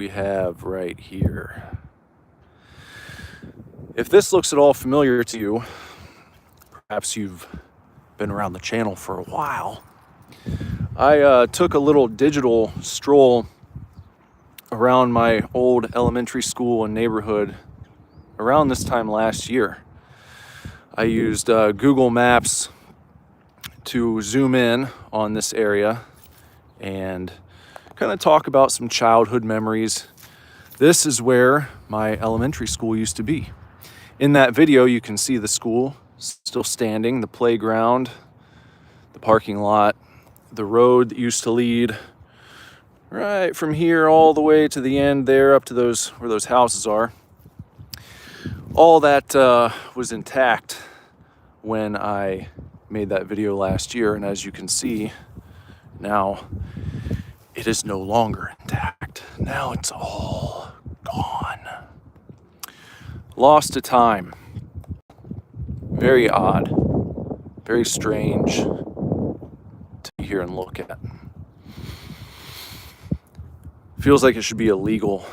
we have right here. If this looks at all familiar to you, perhaps you've been around the channel for a while. I took a little digital stroll around my old elementary school and neighborhood around this time last year. I used Google Maps to zoom in on this area and kind of talk about some childhood memories. This is where my elementary school used to be. In that video, you can see the school still standing, the playground, the parking lot, the road that used to lead right from here all the way to the end there up to where those houses are. All that was intact when I made that video last year, and as you can see, now it is no longer intact. Now it's all gone. Lost to time. Very odd, very strange to be here and look at. Feels like it should be illegal,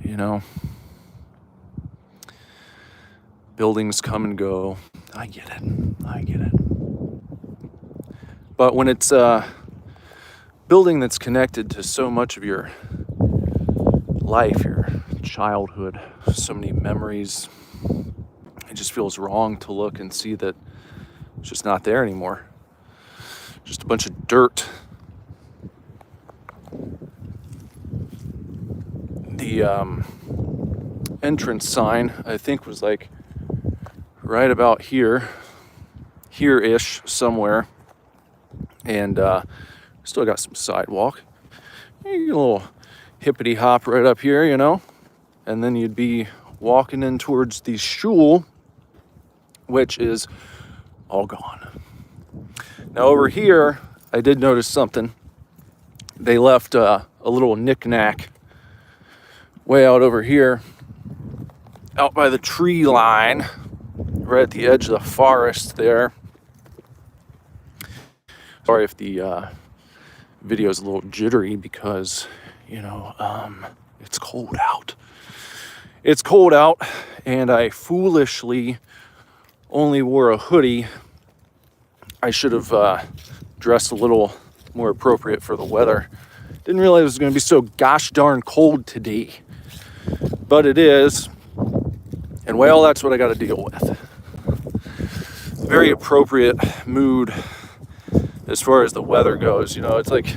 you know? Buildings come and go. I get it. But when it's a building that's connected to so much of your life, your childhood, so many memories, it just feels wrong to look and see that it's just not there anymore. Just a bunch of dirt. The entrance sign, I think, was like right about here-ish somewhere. And still got some sidewalk. You get a little hippity hop right up here, you know? And then you'd be walking in towards the shul, which is all gone. Now over here, I did notice something. They left a little knick-knack way out over here, out by the tree line, right at the edge of the forest there. Sorry if the video is a little jittery because, you know, it's cold out. It's cold out, and I foolishly only wore a hoodie. I should have dressed a little more appropriate for the weather. Didn't realize it was going to be so gosh darn cold today. But it is, and well, that's what I got to deal with. Very appropriate mood as far as the weather goes. You know, it's like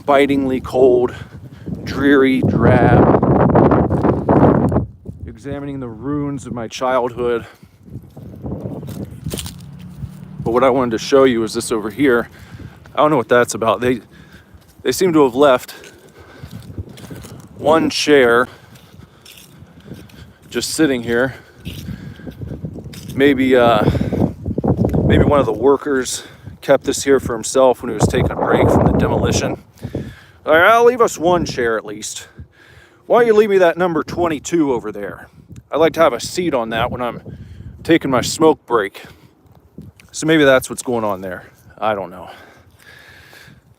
bitingly cold, dreary, drab. Examining the ruins of my childhood. But what I wanted to show you is this over here. I don't know what that's about. They seem to have left one chair just sitting here. Maybe one of the workers kept this here for himself when he was taking a break from the demolition. All right, I'll leave us one chair at least. Why don't you leave me that number 22 over there? I'd like to have a seat on that when I'm taking my smoke break. So maybe that's what's going on there. I don't know.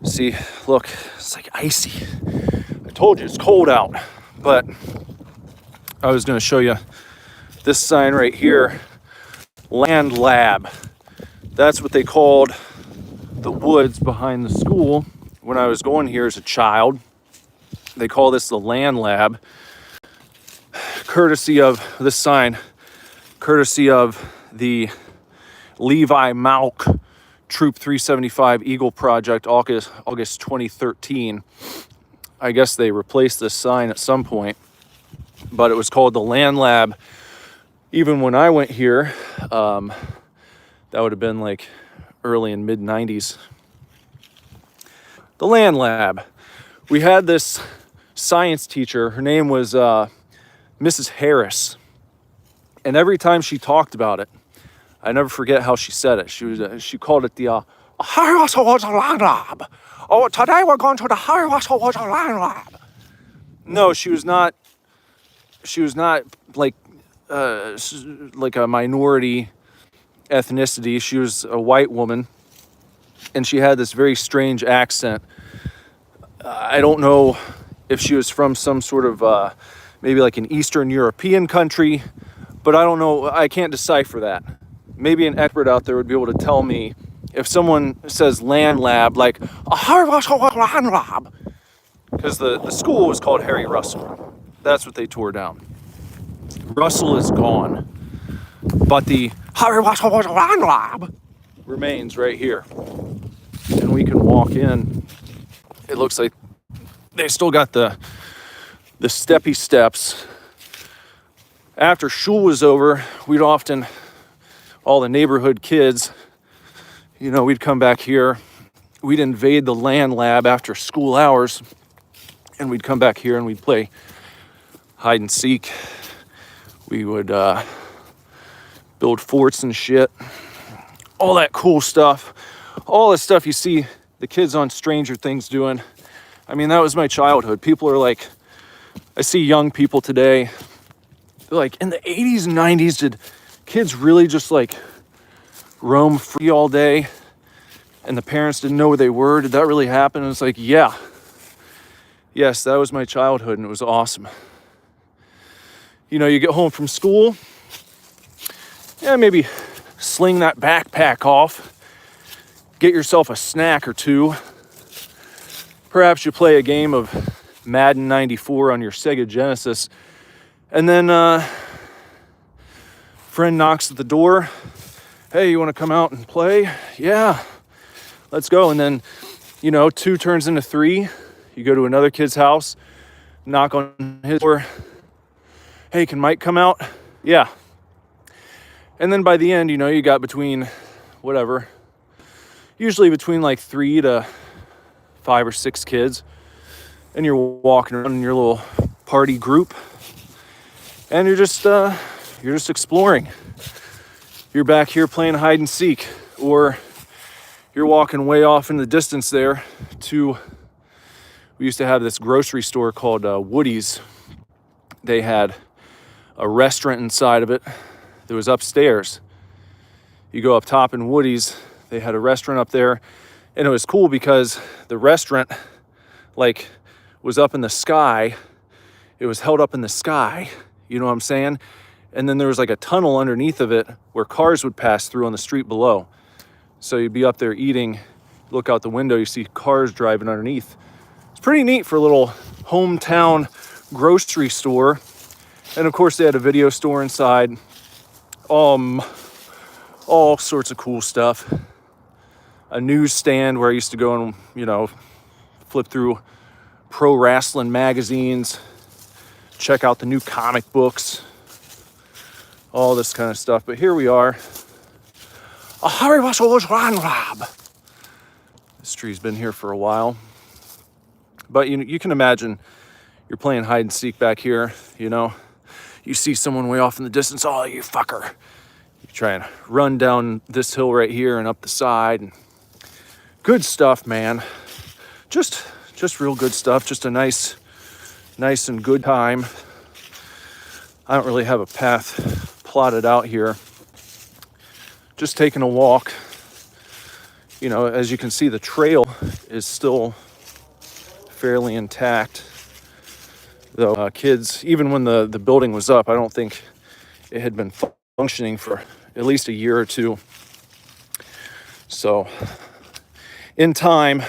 See, look, it's like icy. I told you it's cold out, but I was going to show you this sign right here, Land Lab. That's what they called the woods behind the school when I was going here as a child. They call this the Land Lab, courtesy of this sign, courtesy of the Levi Mauk Troop 375 Eagle Project, August 2013. I guess they replaced this sign at some point, but it was called the Land Lab. Even when I went here, that would have been like early and mid 90s. The Land Lab. We had this science teacher. Her name was Mrs. Harris. And every time she talked about it, I never forget how she said it. She called it the Land Lab. Oh, today we're going to the Land Lab. No, she was not like a minority ethnicity. She was a white woman, and she had this very strange accent. I don't know if she was from some sort of maybe like an Eastern European country, but I don't know. I can't decipher that. Maybe an expert out there would be able to tell me if someone says land lab, like land lab, because the school was called Harry Russell. That's what they tore down. Russell is gone, but the Harry Russell land lab remains right here, and we can walk in. It looks like they still got the steppy steps. After school was over, we'd often, all the neighborhood kids, you know, we'd come back here. We'd invade the land lab after school hours, and we'd come back here and we'd play hide and seek. We would build forts and shit. All that cool stuff. All the stuff you see the kids on Stranger Things doing. I mean, that was my childhood. People are like, I see young people today, they're like, in the 80s and 90s, did kids really just like roam free all day and the parents didn't know where they were? Did that really happen? And it's like, yeah. Yes, that was my childhood and it was awesome. You know, you get home from school, yeah, maybe sling that backpack off, get yourself a snack or two. Perhaps you play a game of Madden 94 on your Sega Genesis, and then friend knocks at the door. Hey, you want to come out and play? Yeah, let's go. And then, you know, 2 turns into 3. You go to another kid's house, knock on his door. Hey, can Mike come out? Yeah. And then by the end, you know, you got between whatever, usually between like 3 to 5 or 6 kids, and you're walking around in your little party group, and you're just exploring. You're back here playing hide and seek, or you're walking way off in the distance there to, we used to have this grocery store called Woody's. They had a restaurant inside of it that was upstairs. You go up top in Woody's, they had a restaurant up there, and it was cool because the restaurant like was up in the sky. It was held up in the sky, you know what I'm saying? And then there was like a tunnel underneath of it where cars would pass through on the street below. So you'd be up there eating, look out the window, you see cars driving underneath. It's pretty neat for a little hometown grocery store. And of course they had a video store inside. All sorts of cool stuff. A newsstand where I used to go and, you know, flip through pro wrestling magazines, check out the new comic books, all this kind of stuff. But here we are. A Harry Russell's Land Lab. This tree's been here for a while. But you can imagine you're playing hide and seek back here, you know. You see someone way off in the distance, oh, you fucker. You try and run down this hill right here and up the side. And good stuff, man. Just real good stuff. Just a nice and good time. I don't really have a path plotted out here. Just taking a walk. You know, as you can see, the trail is still fairly intact. Though kids, even when the building was up, I don't think it had been functioning for at least a year or two. So in time,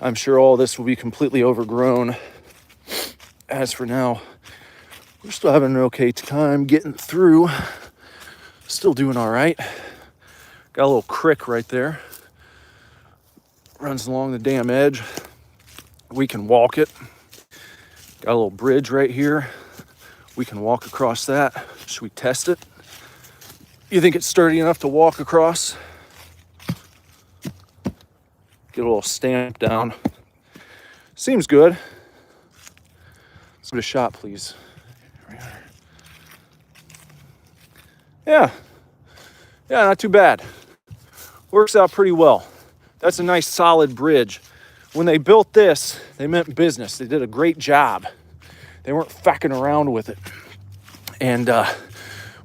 I'm sure all this will be completely overgrown. As for now, we're still having an okay time getting through. Still doing all right. Got a little creek right there. Runs along the damn edge. We can walk it. Got a little bridge right here. We can walk across that. Should we test it? You think it's sturdy enough to walk across? Get a little stamp down. Seems good. Let's give it a shot, please. Yeah, not too bad. Works out pretty well. That's a nice solid bridge. When they built this, they meant business. They did a great job. They weren't fucking around with it. And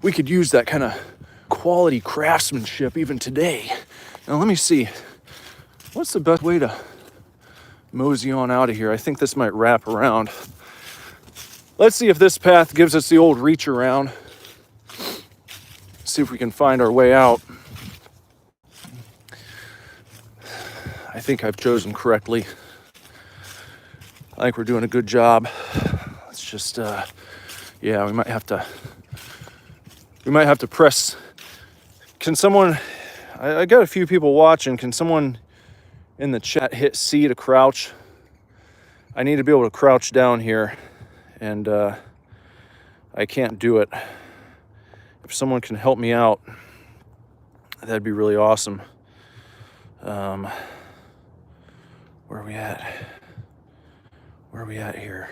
we could use that kind of quality craftsmanship even today. Now let me see. What's the best way to mosey on out of here. I think this might wrap around. Let's see if this path gives us the old reach around. See if we can find our way out. I think I've chosen correctly. I think we're doing a good job. It's just, yeah, we might have to press. Can someone, I got a few people watching. Can someone in the chat hit C to crouch? I need to be able to crouch down here, and I can't do it. If someone can help me out, that'd be really awesome. Where are we at? Where are we at here?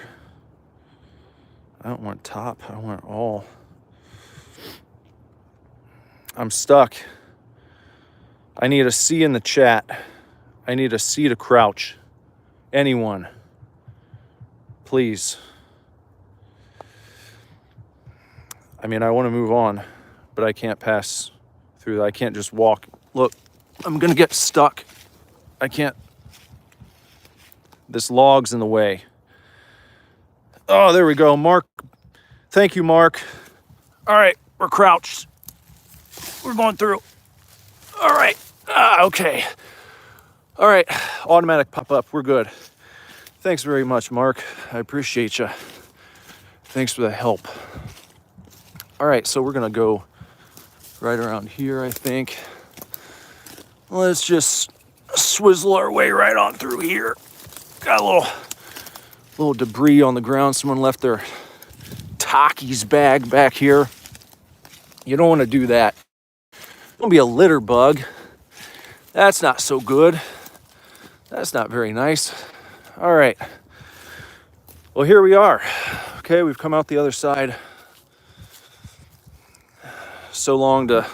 I don't want top. I want all. I'm stuck. I need a C in the chat. I need a C to crouch. Anyone, please. I mean, I want to move on, but I can't pass through that. I can't just walk. Look, I'm going to get stuck. I can't. This log's in the way. Oh, there we go. Mark. Thank you, Mark. All right, we're crouched. We're going through. All right. Okay. All right. Automatic pop-up. We're good. Thanks very much, Mark. I appreciate you. Thanks for the help. All right, so we're going to go right around here, I think. Let's just swizzle our way right on through here. Got a little debris on the ground. Someone left their Takis bag back here. You don't want to do that. Don't be a litter bug. That's not so good. That's not very nice. All right. Well, here we are. Okay, we've come out the other side. So long to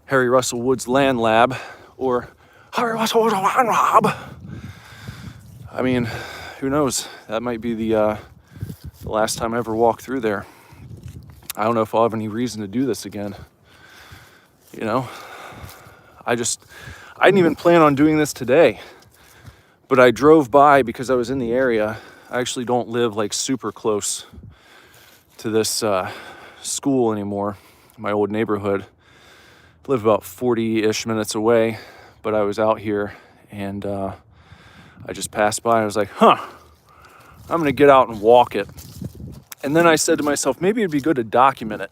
Harry Russell Wood's Land Lab, or Harry Russell Wood's Land Lab. I mean, who knows? That might be the last time I ever walk through there. I don't know if I'll have any reason to do this again. You know, I didn't even plan on doing this today, but I drove by because I was in the area. I actually don't live like super close to this school anymore, my old neighborhood. I live about 40-ish minutes away, but I was out here and I just passed by. I was like, I'm going to get out and walk it. And then I said to myself, maybe it'd be good to document it.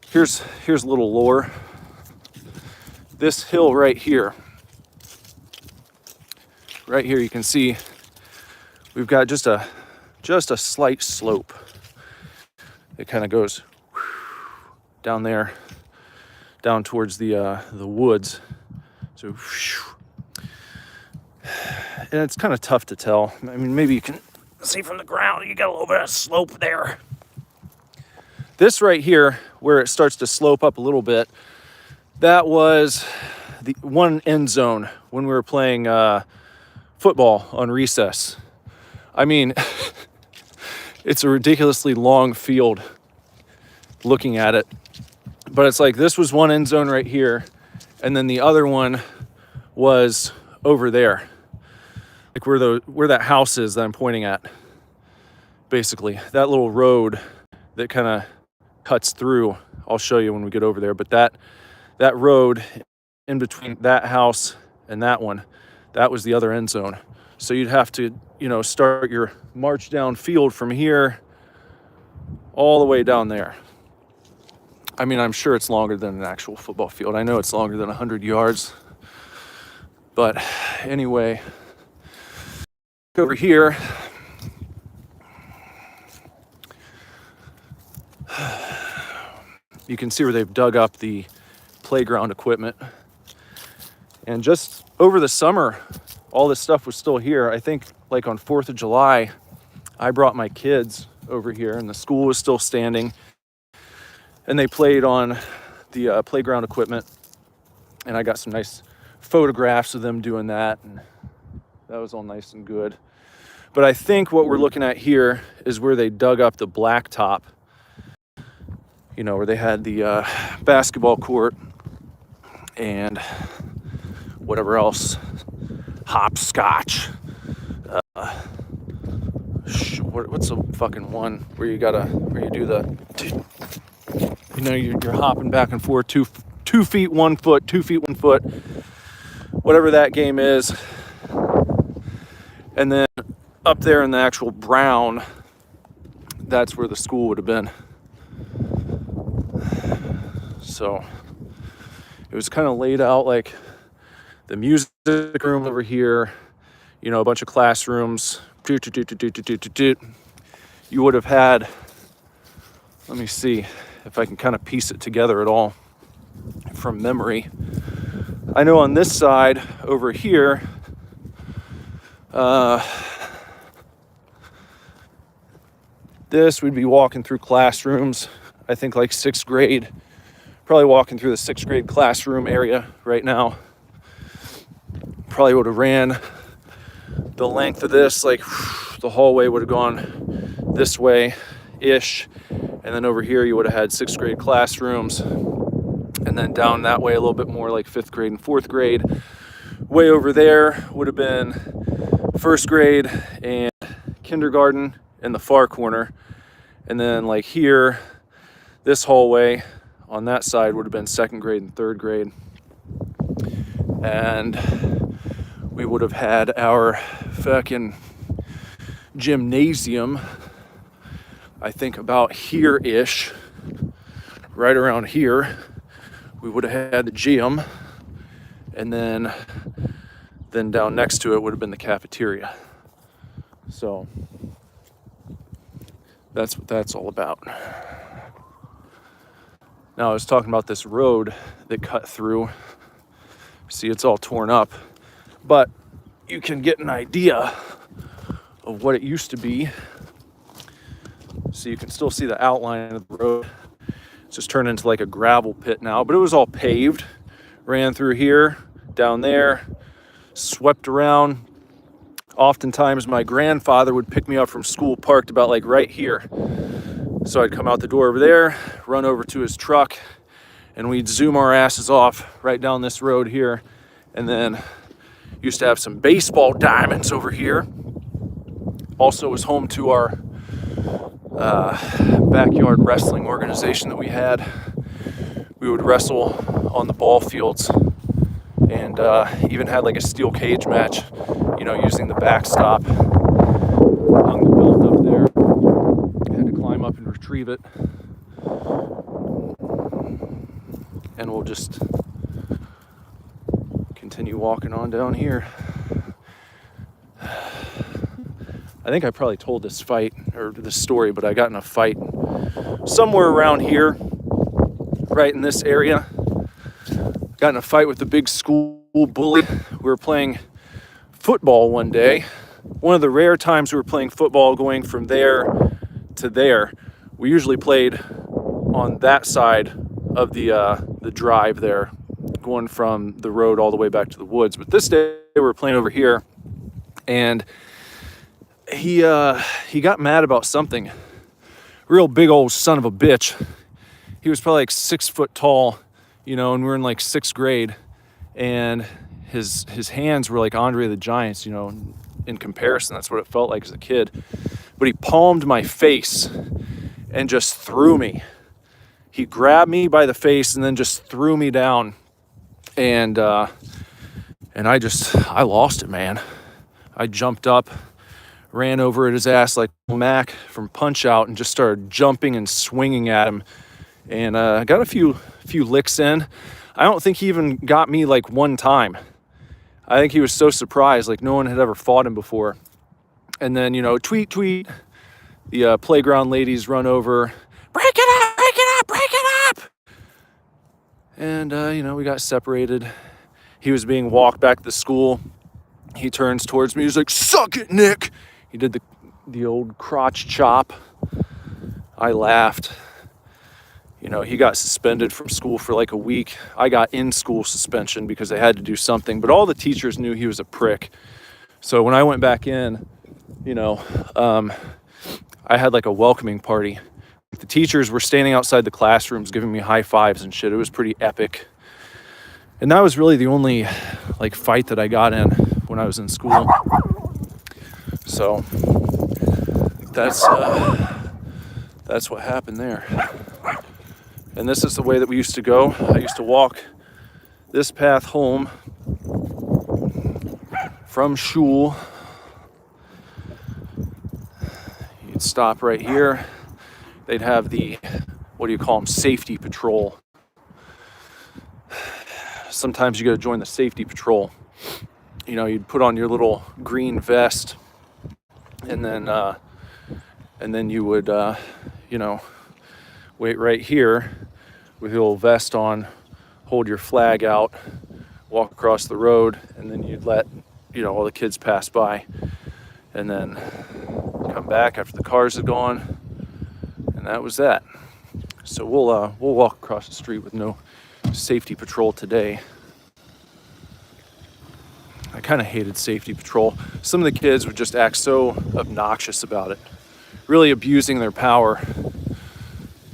Here's a little lore. This hill right here, you can see we've got just a slight slope. It kind of goes down there, down towards the woods. So, and it's kind of tough to tell. I mean, maybe you can see from the ground, you got a little bit of slope there. This right here, where it starts to slope up a little bit, that was the one end zone when we were playing football on recess. I mean, it's a ridiculously long field looking at it. But it's like this was one end zone right here, and then the other one was over there. Like where that house is that I'm pointing at. Basically, that little road that kind of cuts through. I'll show you when we get over there. But that road in between that house and that one, that was the other end zone. So you'd have to, start your march down field from here all the way down there. I mean, I'm sure it's longer than an actual football field. I know it's longer than 100 yards. But anyway, over here, you can see where they've dug up the playground equipment. And just over the summer, all this stuff was still here. I think like on 4th of July, I brought my kids over here and the school was still standing. And they played on the playground equipment. And I got some nice photographs of them doing that. And that was all nice and good. But I think what we're looking at here is where they dug up the blacktop. Where they had the basketball court and whatever else. hopscotch. What's the fucking one where you do the, you know, you're hopping back and forth, 2 feet 1 foot, 2 feet 1 foot, whatever that game is. And then up there in the actual brown, that's where the school would have been. So it was kind of laid out like the music room over here, you know, a bunch of classrooms. You would have had, let me see if I can kind of piece it together at all from memory. I know on this side over here, this we'd be walking through classrooms, I think like 6th grade, probably walking through the 6th grade classroom area right now. Probably would have ran the length of this, like the hallway would have gone this way ish, and then over here you would have had 6th grade classrooms, and then down that way a little bit more like 5th grade and 4th grade. Way over there would have been 1st grade and kindergarten in the far corner, and then like here, this hallway on that side would have been 2nd grade and 3rd grade. And we would have had our fucking gymnasium, I think about here-ish, right around here. We would have had the gym, and then down next to it would have been the cafeteria. So that's what that's all about. Now I was talking about this road that cut through. See, it's all torn up, but you can get an idea of what it used to be. So you can still see the outline of the road. It's just turned into like a gravel pit now, but it was all paved. Ran through here, down there, swept around. Oftentimes my grandfather would pick me up from school parked about like right here. So I'd come out the door over there, run over to his truck, and we'd zoom our asses off right down this road here. And then used to have some baseball diamonds over here. Also was home to our backyard wrestling organization that we had. We would wrestle on the ball fields, and even had like a steel cage match, you know, using the backstop. Hung the belt up there. Had to climb up and retrieve it. And we'll just continue walking on down here. I think I probably told this fight or this story, but I got in a fight somewhere around here, right in this area. Got in a fight with a big school bully. We were playing football one day. One of the rare times we were playing football going from there to there. We usually played on that side of the drive there, going from the road all the way back to the woods. But this day we were playing over here, and he got mad about something. Real big old son of a bitch. He was probably like 6 foot tall, you know, and we're in like 6th grade, and his hands were like Andre the Giant's, you know, in comparison. That's what it felt like as a kid. But he palmed my face and just threw me. He grabbed me by the face and then just threw me down. And I lost it, man. I jumped up, ran over at his ass like Mac from Punch Out, and just started jumping and swinging at him. And got a few licks in. I don't think he even got me like one time. I think he was so surprised, like no one had ever fought him before. And then, you know, tweet, the playground ladies run over, break it up, break it up, break it up. And, you know, we got separated. He was being walked back to the school. He turns towards me. He's like, suck it, Nick. He did the old crotch chop. I laughed. You know, he got suspended from school for like a week. I got in-school suspension because they had to do something. But all the teachers knew he was a prick. So when I went back in, you know, I had like a welcoming party. The teachers were standing outside the classrooms giving me high fives and shit. It was pretty epic. And that was really the only like fight that I got in when when I was in school. So that's what happened there. And this is the way that we used to go. I used to walk this path home from shul. You'd stop right here. They'd have the, what do you call them, safety patrol. Sometimes you got to join the safety patrol. You know, you'd put on your little green vest, and then you would, you know, wait right here with your little vest on, hold your flag out, walk across the road, and then you'd let, you know, all the kids pass by, and then come back after the cars had gone, and that was that. So we'll walk across the street with no safety patrol today. I kind of hated safety patrol. Some of the kids would just act so obnoxious about it, really abusing their power.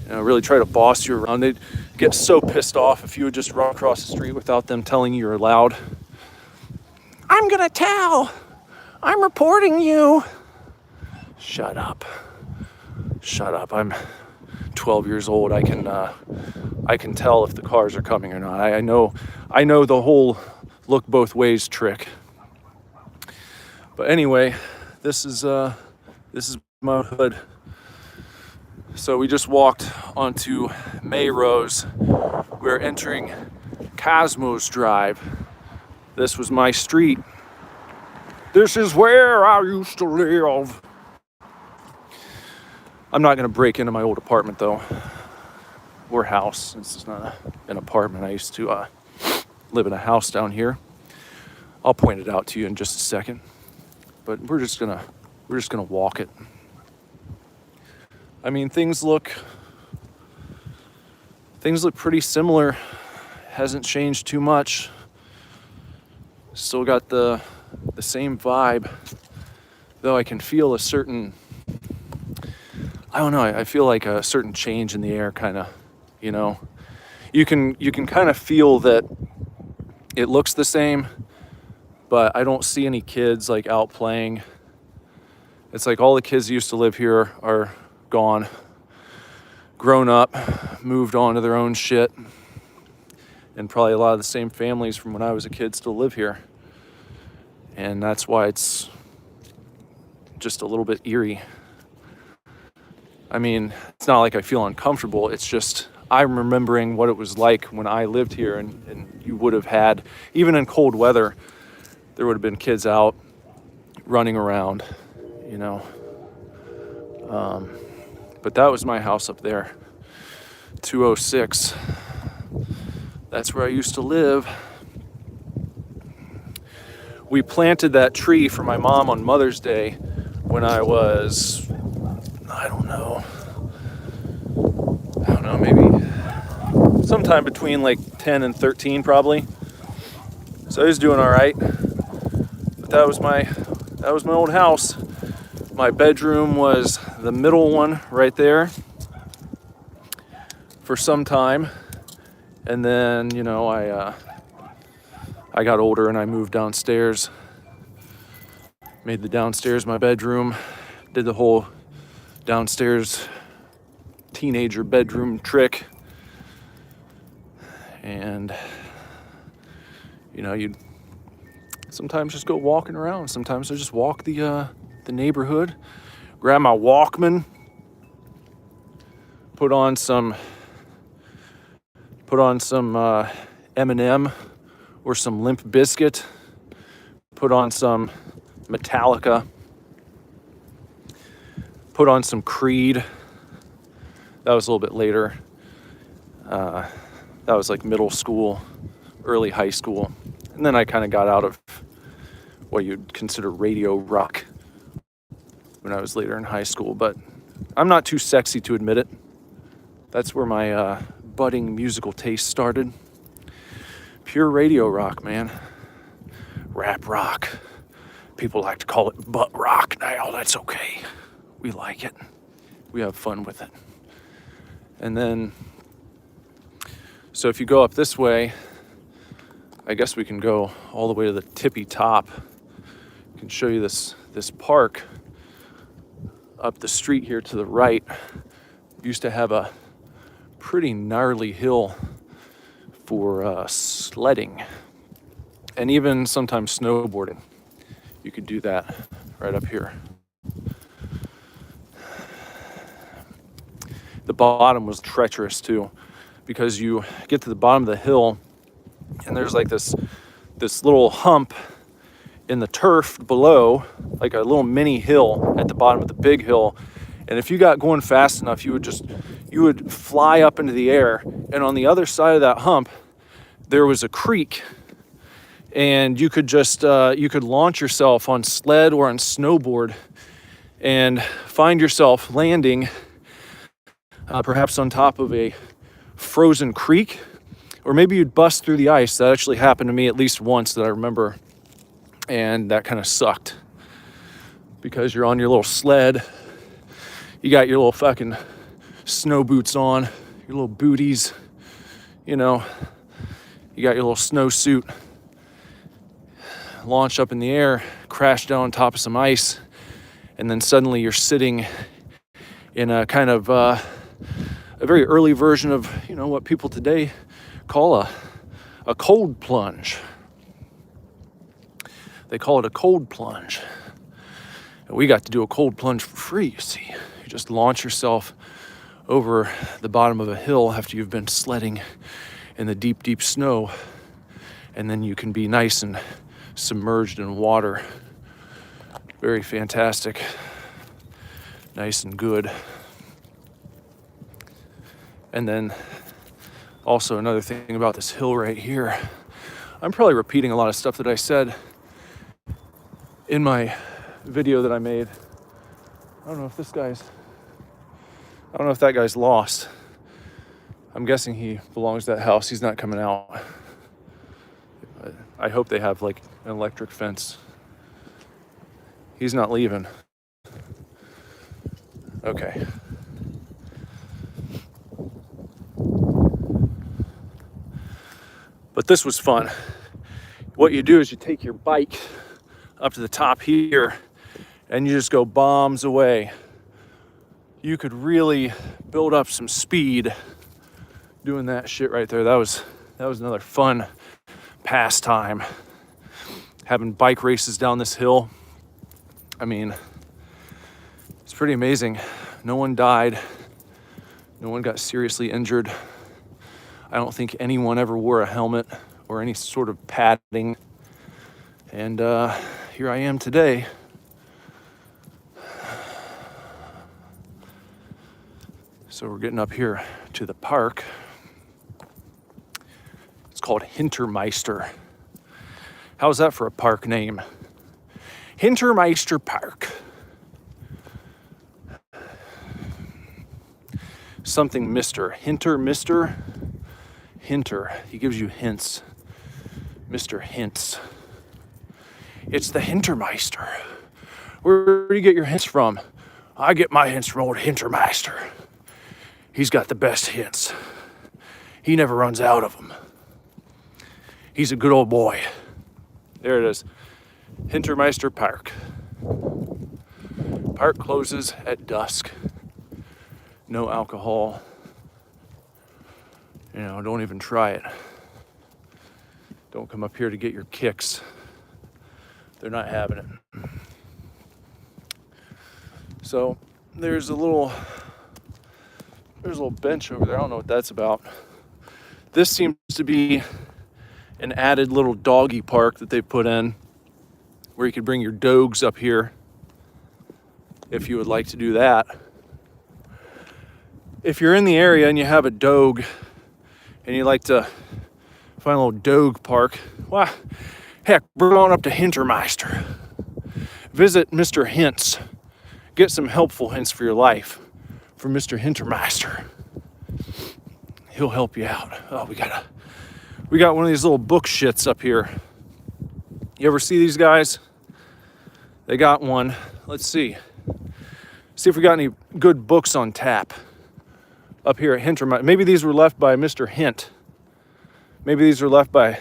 You know, really try to boss you around. They'd get so pissed off if you would just run across the street without them telling you you're allowed. I'm gonna tell. I'm reporting you. Shut up. Shut up. I'm 12 years old. I can tell if the cars are coming or not. I know the whole look both ways trick. But anyway, this is my hood. So we just walked onto Mayrose. We're entering Cosmos Drive. This was my street. This is where I used to live. I'm not gonna break into my old apartment though, or house. This is not an apartment. I used to live in a house down here. I'll point it out to you in just a second. But we're just gonna walk it. I mean, things look pretty similar. Hasn't changed too much. Still got the same vibe, though I can feel a certain, I don't know, I feel like a certain change in the air, kind of, you know. You can kind of feel that it looks the same, but I don't see any kids like out playing. It's like all the kids who used to live here are gone, grown up, moved on to their own shit, and probably a lot of the same families from when I was a kid still live here. And that's why it's just a little bit eerie. I mean, it's not like I feel uncomfortable. It's just I'm remembering what it was like when I lived here, and you would have had, even in cold weather, there would have been kids out running around, you know. But that was my house up there, 206. That's where I used to live. We planted that tree for my mom on Mother's Day when I was, I don't know, maybe sometime between like 10 and 13 probably. So I was doing all right. But that was my old house. My bedroom was the middle one right there for some time. And then, you know, I got older and I moved downstairs, made the downstairs my bedroom, did the whole downstairs teenager bedroom trick. And, you know, you'd sometimes just go walking around. Sometimes I just walk the neighborhood, grab my Walkman, put on some M&M or some Limp Bizkit, put on some Metallica, put on some Creed. That was a little bit later. That was like middle school, early high school. And then I kind of got out of what you'd consider radio rock when I was later in high school, but I'm not too sexy to admit it. That's where my budding musical taste started. Pure radio rock, man. Rap rock. People like to call it butt rock now. That's okay. We like it. We have fun with it. And then, so if you go up this way, I guess we can go all the way to the tippy top can show you this park up the street here to the right. Used to have a pretty gnarly hill for sledding and even sometimes snowboarding. You could do that right up here. The bottom was treacherous too, because you get to the bottom of the hill and there's like this little hump in the turf below, like a little mini hill at the bottom of the big hill. And if you got going fast enough, you would fly up into the air. And on the other side of that hump, there was a creek, and you could just you could launch yourself on sled or on snowboard and find yourself landing perhaps on top of a frozen creek, or maybe you'd bust through the ice. That actually happened to me at least once that I remember, and that kind of sucked because you're on your little sled. You got your little fucking snow boots on, your little booties, you know, you got your little snowsuit, launch up in the air, crash down on top of some ice, and then suddenly you're sitting in a kind of a very early version of, you know, what people today call a cold plunge. They call it a cold plunge. And we got to do a cold plunge for free, you see. You just launch yourself over the bottom of a hill after you've been sledding in the deep, deep snow. And then you can be nice and submerged in water. Very fantastic. Nice and good. And then also another thing about this hill right here. I'm probably repeating a lot of stuff that I said in my video that I made. I don't know if that guy's lost. I'm guessing he belongs to that house. He's not coming out. I hope they have like an electric fence. He's not leaving. Okay. But this was fun. What you do is you take your bike up to the top here and you just go bombs away. You could really build up some speed doing that shit right there. That was another fun pastime. Having bike races down this hill. I mean, it's pretty amazing. No one died. No one got seriously injured. I don't think anyone ever wore a helmet or any sort of padding. And here I am today. So we're getting up here to the park. It's called Hintermeister. How's that for a park name? Hintermeister Park. Something Mr. Hintermeister. Hinter. He gives you hints. Mr. Hints. It's the Hintermeister. Where do you get your hints from? I get my hints from old Hintermeister. He's got the best hints. He never runs out of them. He's a good old boy. There it is. Hintermeister Park. Park closes at dusk. No alcohol. You know, don't even try it. Don't come up here to get your kicks. They're not having it. So there's a little bench over there. I don't know what that's about. This seems to be an added little doggy park that they put in where you could bring your dogs up here if you would like to do that. If you're in the area and you have a dog and you like to find a little dog park, why, heck, bring on up to Hintermeister. Visit Mr. Hints. Get some helpful hints for your life from Mr. Hintermeister. He'll help you out. Oh, we got one of these little book shits up here. You ever see these guys? They got one. Let's see. See if we got any good books on tap up here at Hintermeister. Maybe these were left by Mr. Hint. Maybe these were left by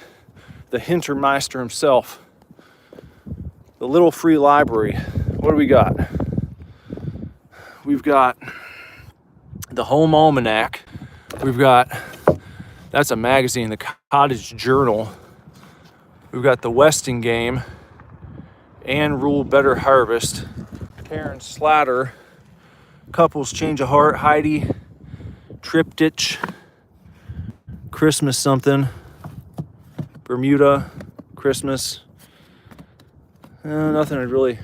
the Hintermeister himself. the little free library. What do we got? We've got the Home Almanac. We've got, that's a magazine, the Cottage Journal. We've got the Weston Game, and Rule Better Harvest, Karen Slatter, Couples Change of Heart, Heidi, Triptych, Christmas something, Bermuda, Christmas. Nothing I'd really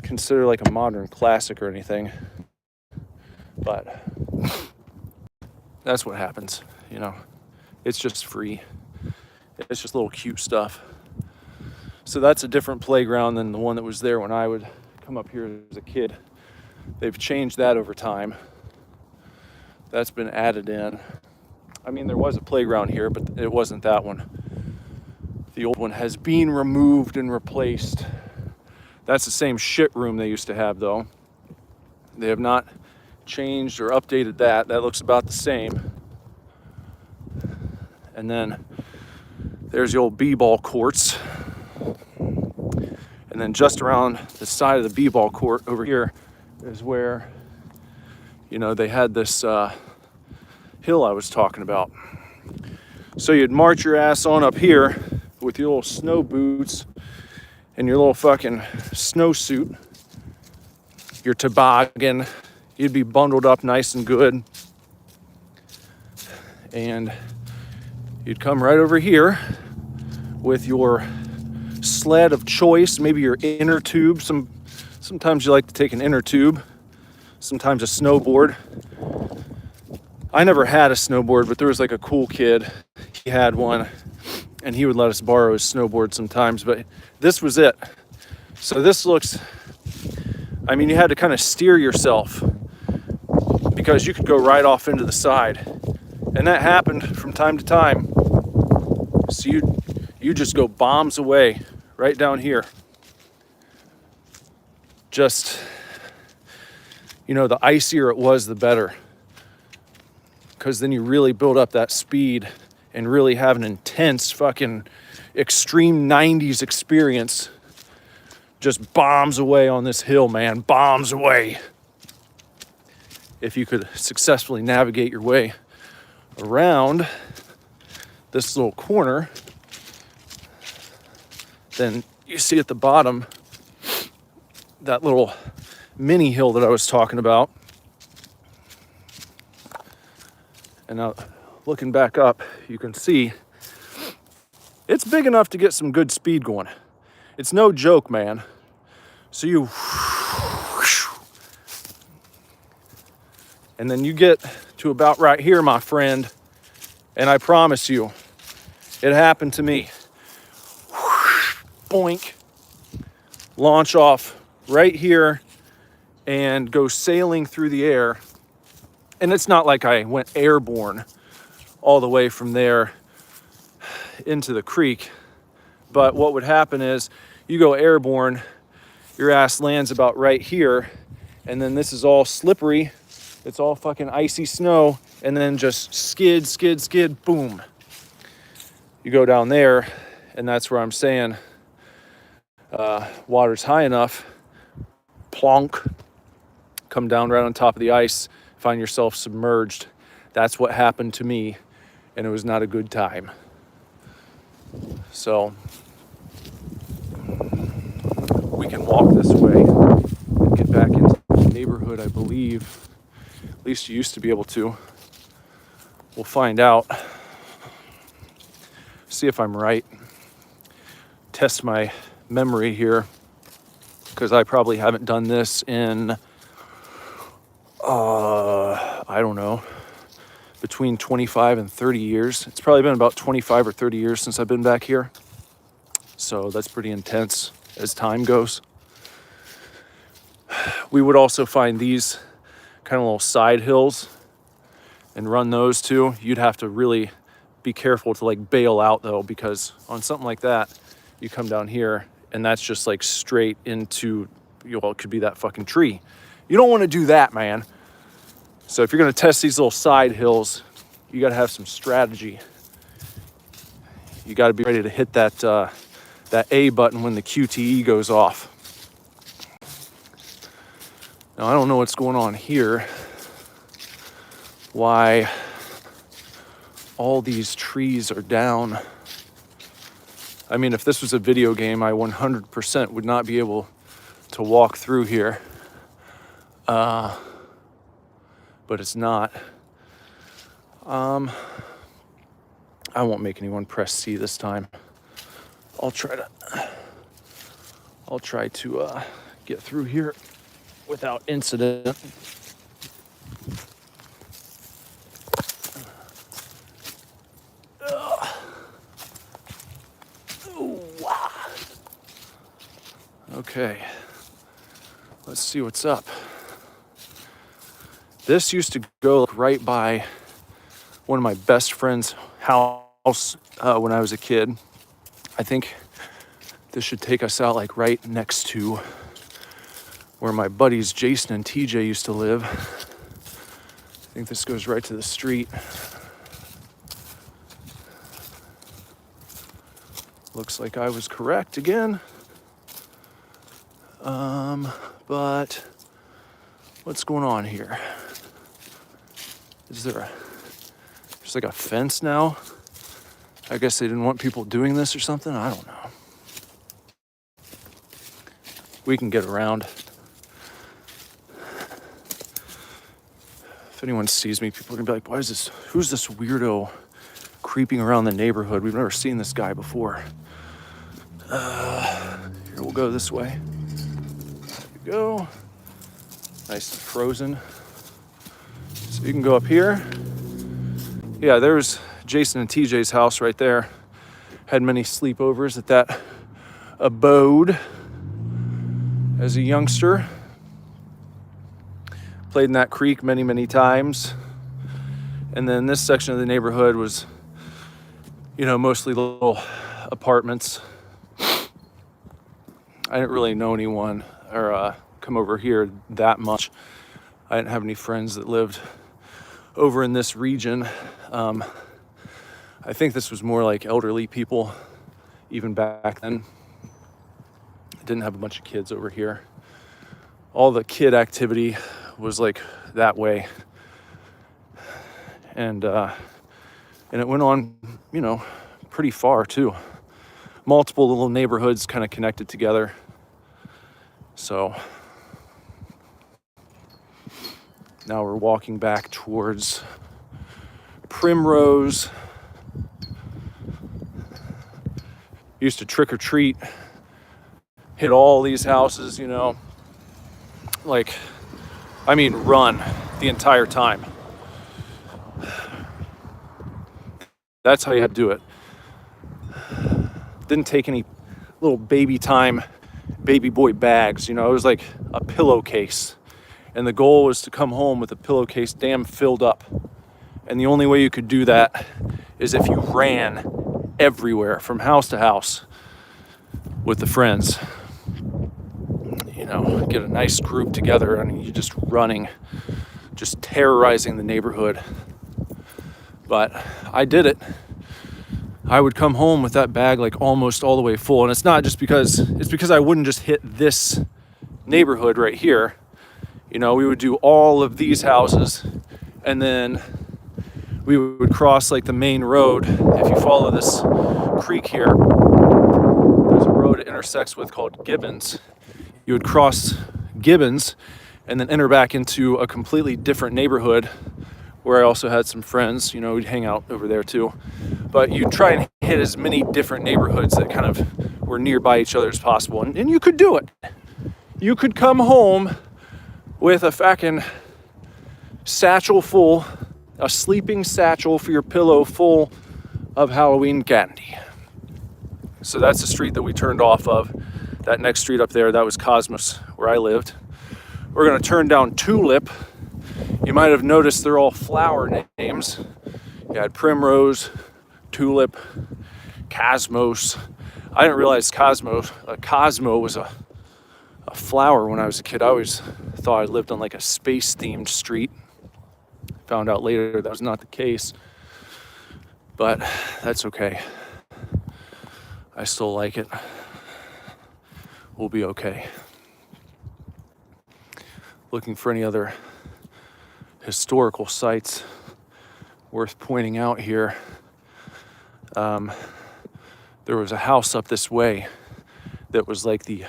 consider like a modern classic or anything, but that's what happens, you know. It's just free. It's just little cute stuff. So that's a different playground than the one that was there when I would come up here as a kid. They've changed that over time. That's been added in. I mean, there was a playground here, but it wasn't that one. The old one has been removed and replaced. That's the same shit room they used to have, though. They have not changed or updated that. That looks about the same. And then there's the old b-ball courts. And then just around the side of the b-ball court over here is where, you know, they had this hill I was talking about. So you'd march your ass on up here with your little snow boots and your little fucking snowsuit, your toboggan. You'd be bundled up nice and good. And you'd come right over here with your sled of choice, maybe your inner tube. Sometimes you like to take an inner tube, sometimes a snowboard. I never had a snowboard, but there was like a cool kid. He had one, and he would let us borrow his snowboard sometimes, but this was it. So this looks, I mean, you had to kind of steer yourself because you could go right off into the side. And that happened from time to time. So you just go bombs away right down here. Just, you know, the icier it was, the better. Because then you really build up that speed and really have an intense fucking extreme 90s experience. Just bombs away on this hill, man. Bombs away. If you could successfully navigate your way around this little corner, then you see at the bottom that little mini hill that I was talking about. And now looking back up, you can see it's big enough to get some good speed going. It's no joke, man. So you, and then you get to about right here, my friend, and I promise you, it happened to me. Boink, launch off right here and go sailing through the air. And it's not like I went airborne all the way from there into the creek. But what would happen is you go airborne, your ass lands about right here, and then this is all slippery. It's all fucking icy snow, and then just skid, skid, skid, boom. You go down there, and that's where I'm saying water's high enough, plonk, come down right on top of the ice, find yourself submerged. That's what happened to me, and it was not a good time. So we can walk this way and get back into the neighborhood, I believe. At least you used to be able to. We'll find out. See if I'm right. Test my memory here, because I probably haven't done this in I don't know, between 25 and 30 years. It's probably been about 25 or 30 years since I've been back here. So that's pretty intense as time goes. We would also find these kind of little side hills and run those too. You'd have to really be careful to like bail out though, because on something like that, you come down here and that's just like straight into, well, it could be that fucking tree. You don't want to do that, man. So if you're going to test these little side hills, you got to have some strategy. You got to be ready to hit that that A button when the QTE goes off. Now, I don't know what's going on here. Why all these trees are down. I mean, if this was a video game, I 100% would not be able to walk through here. But it's not. I won't make anyone press C this time. I'll try to get through here without incident. Okay, let's see what's up. This used to go right by one of my best friend's house when I was a kid. I think this should take us out like right next to where my buddies Jason and TJ used to live. I think this goes right to the street. Looks like I was correct again. But what's going on here? Is there there's like a fence now? I guess they didn't want people doing this or something. I don't know. We can get around. If anyone sees me, people are gonna be like, who's this weirdo creeping around the neighborhood? We've never seen this guy before. Here, we'll go this way. There we go. Nice and frozen. So you can go up here. Yeah, there's Jason and TJ's house right there. Had many sleepovers at that abode as a youngster. Played in that creek many, many times. And then this section of the neighborhood was, mostly little apartments. I didn't really know anyone or come over here that much. I didn't have any friends that lived over in this region. I think this was more like elderly people, even back then. I didn't have a bunch of kids over here. All the kid activity was like that way. And it went on, pretty far too. Multiple little neighborhoods kind of connected together. So now we're walking back towards Primrose. Used to trick or treat, hit all these houses, run the entire time. That's how you had to do it. Didn't take any little baby boy bags, it was like a pillowcase. And the goal was to come home with a pillowcase damn filled up. And the only way you could do that is if you ran everywhere from house to house with the friends. Get a nice group together and you're just running, just terrorizing the neighborhood. But I did it. I would come home with that bag like almost all the way full. And it's not just because, it's because I wouldn't just hit this neighborhood right here. We would do all of these houses and then we would cross like the main road. If you follow this creek here, there's a road it intersects with called Gibbons. You would cross Gibbons and then enter back into a completely different neighborhood where I also had some friends, we'd hang out over there too. But you'd try and hit as many different neighborhoods that kind of were nearby each other as possible. And you could do it. You could come home with a fucking satchel full, a sleeping satchel for your pillow full of Halloween candy. So that's the street that we turned off of. That next street up there, that was Cosmos, where I lived. We're gonna turn down Tulip. You might have noticed they're all flower names. You had Primrose, Tulip, Cosmos. I didn't realize Cosmo was a flower when I was a kid. I always thought I lived on like a space-themed street. Found out later that was not the case. But that's okay. I still like it. we'll be okay. Looking for any other historical sites worth pointing out here. There was a house up this way that was like the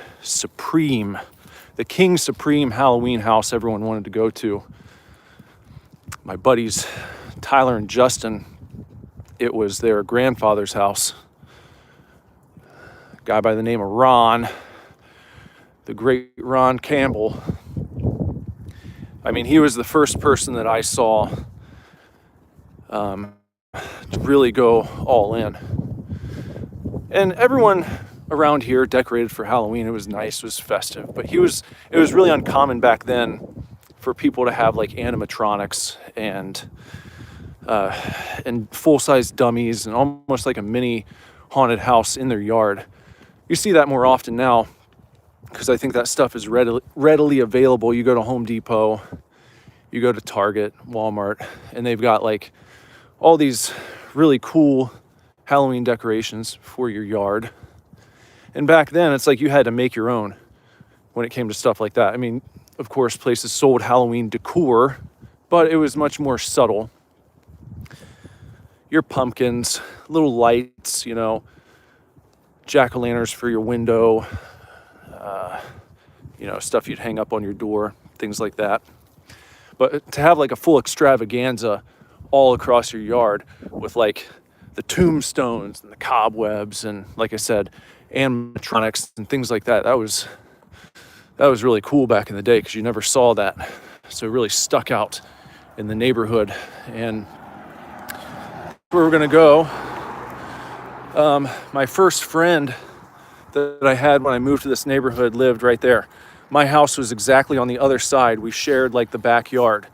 King Supreme Halloween house everyone wanted to go to. My buddies, Tyler and Justin, it was their grandfather's house. A guy by the name of Ron, the great Ron Campbell. I mean, he was the first person that I saw to really go all in. And everyone around here decorated for Halloween. It was nice, it was festive, but it was really uncommon back then for people to have like animatronics and full-size dummies and almost like a mini haunted house in their yard. You see that more often now because I think that stuff is readily available. You go to Home Depot, you go to Target, Walmart, and they've got like all these really cool Halloween decorations for your yard. And back then, it's like you had to make your own when it came to stuff like that. I mean, of course, places sold Halloween decor, but it was much more subtle. Your pumpkins, little lights, you know, jack-o'-lanterns for your window, stuff you'd hang up on your door, things like that. But to have like a full extravaganza all across your yard with like the tombstones and the cobwebs and, like I said, animatronics and things like that, that was really cool back in the day because you never saw that. So it really stuck out in the neighborhood. And where we're gonna go, my first friend that I had when I moved to this neighborhood lived right there. My house was exactly on the other side. We shared like the backyard.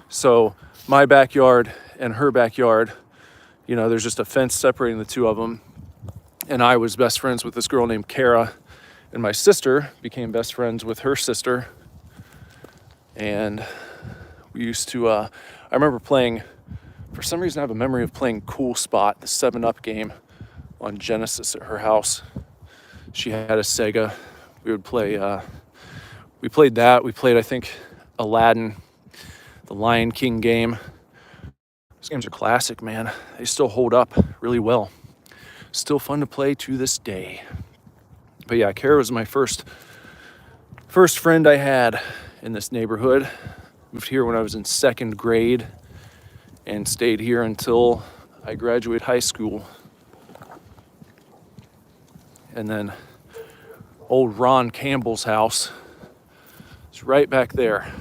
So my backyard and her backyard, you know, there's just a fence separating the two of them. And I was best friends with this girl named Kara, and my sister became best friends with her sister. And we used to, I remember playing, for some reason I have a memory of playing Cool Spot, the 7-Up game on Genesis at her house. She had a Sega. We would play, we played that. We played, I think, Aladdin, the Lion King game. Those games are classic, man. They still hold up really well. Still fun to play to this day. But yeah, Kara was my first friend I had in this neighborhood. Moved here when I was in 2nd grade and stayed here until I graduated high school. And then old Ron Campbell's house is right back there.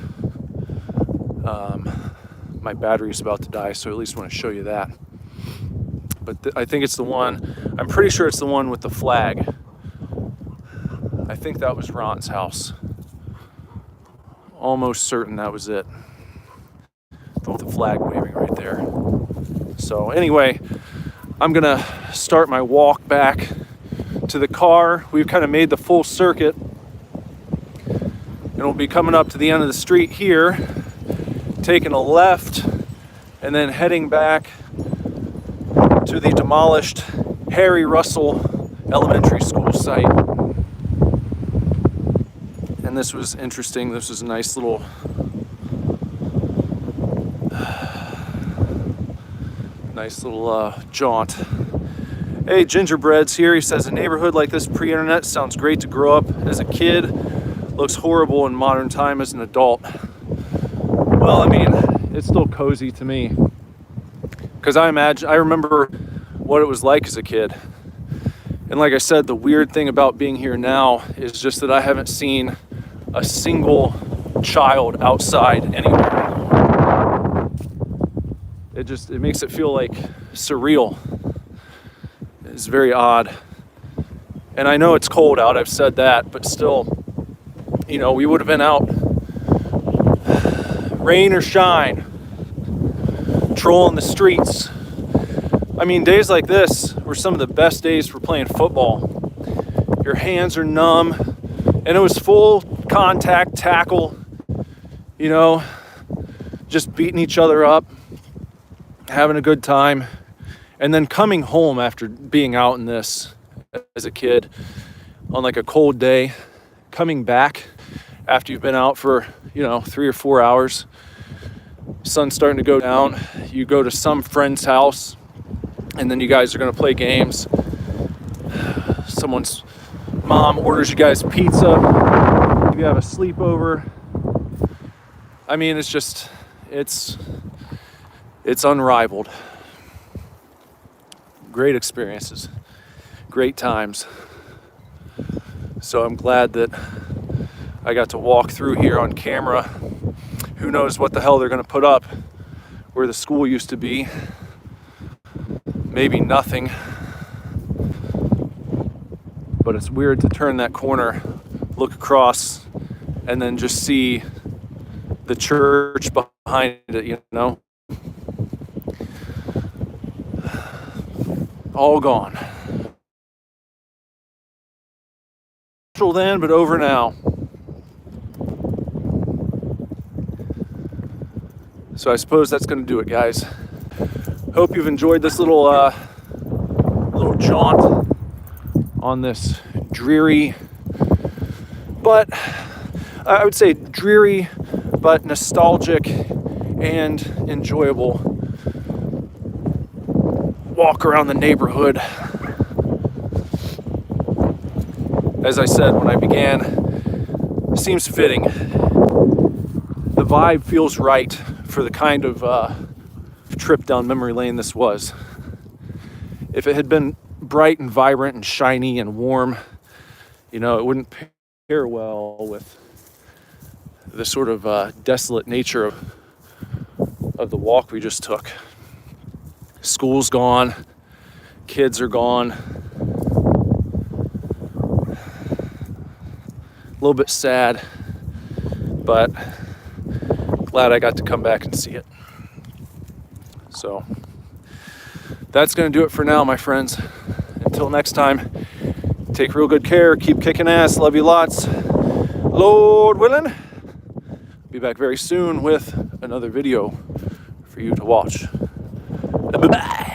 My battery's about to die, so I at least want to show you that. But I think it's the one, I'm pretty sure it's the one with the flag. I think that was Ron's house. Almost certain that was it. With the flag waving right there. So anyway, I'm gonna start my walk back to the car. We've kind of made the full circuit. And we'll be coming up to the end of the street here, taking a left, and then heading back to the demolished Harry Russell Elementary School site. And this was interesting. This was a nice little jaunt. Hey, Gingerbread's here. He says, a neighborhood like this pre-internet sounds great to grow up as a kid. Looks horrible in modern time as an adult. Well, I mean, it's still cozy to me. Because I remember what it was like as a kid. And like I said, the weird thing about being here now is just that I haven't seen a single child outside anywhere. It makes it feel like surreal. It's very odd. And I know it's cold out, I've said that, but still, you know, we would have been out, rain or shine, trolling the streets. I mean, days like this were some of the best days for playing football. Your hands are numb, and it was full contact tackle, you know, just beating each other up, having a good time, and then coming home after being out in this as a kid on like a cold day coming back after you've been out for, 3 or 4 hours, sun's starting to go down, you go to some friend's house, and then you guys are going to play games. Someone's mom orders you guys pizza. You have a sleepover. I mean, it's unrivaled. Great experiences, great times. So I'm glad that I got to walk through here on camera. Who knows what the hell they're going to put up where the school used to be. Maybe nothing. But it's weird to turn that corner, look across, and then just see the church behind it, all gone. Natural then, but over now. So I suppose that's going to do it, guys. Hope you've enjoyed this little jaunt on this dreary, but I would say dreary, but nostalgic and enjoyable walk around the neighborhood. As I said when I began, seems fitting. The vibe feels right for the kind of trip down memory lane this was. If it had been bright and vibrant and shiny and warm, it wouldn't pair well with the sort of desolate nature of the walk we just took. School's gone, kids are gone. A little bit sad, but glad I got to come back and see it. So that's going to do it for now, my friends. Until next time, take real good care, keep kicking ass, love you lots. Lord willing, be back very soon with another video for you to watch. Bye-bye.